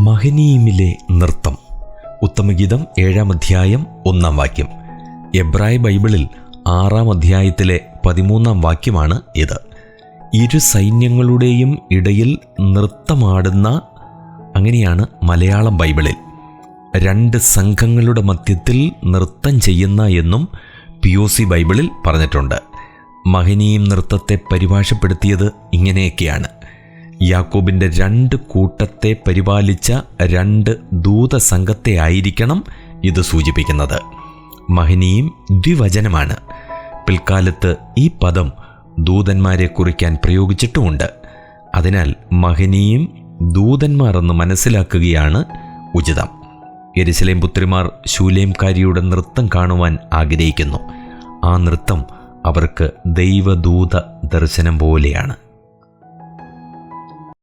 മഹനീമിലെ നൃത്തം. ഉത്തമഗീതം 7-ാം അധ്യായം 1-ാം വാക്യം. എബ്രായ ബൈബിളിൽ 6-ാം അധ്യായത്തിലെ 13-ാം വാക്യമാണ് ഇത്. ഇരു സൈന്യങ്ങളുടെയും ഇടയിൽ നൃത്തമാടുന്ന, അങ്ങനെയാണ് മലയാളം ബൈബിളിൽ. 2 സംഘങ്ങളുടെ മധ്യത്തിൽ നൃത്തം ചെയ്യുന്ന എന്നും POC ബൈബിളിൽ പറഞ്ഞിട്ടുണ്ട്. മഹനീം നൃത്തത്തെ പരിഭാഷപ്പെടുത്തിയത് ഇങ്ങനെയൊക്കെയാണ്: യാക്കോബിൻ്റെ 2 കൂട്ടത്തെ പരിപാലിച്ച 2 ദൂതസംഘത്തെ ആയിരിക്കണം ഇത് സൂചിപ്പിക്കുന്നത്. മഹനീം ദ്വിവചനമാണ്. പിൽക്കാലത്ത് ഈ പദം ദൂതന്മാരെ കുറിക്കാൻ പ്രയോഗിച്ചിട്ടുമുണ്ട്. അതിനാൽ മഹനീം ദൂതന്മാർ എന്ന് മനസ്സിലാക്കുകയാണ് ഉചിതം. യെരുശലേം പുത്രിമാർ ശൂലേംകാരിയുടെ നൃത്തം കാണുവാൻ ആഗ്രഹിക്കുന്നു. ആ നൃത്തം അവർക്ക് ദൈവദൂത ദർശനം പോലെയാണ്.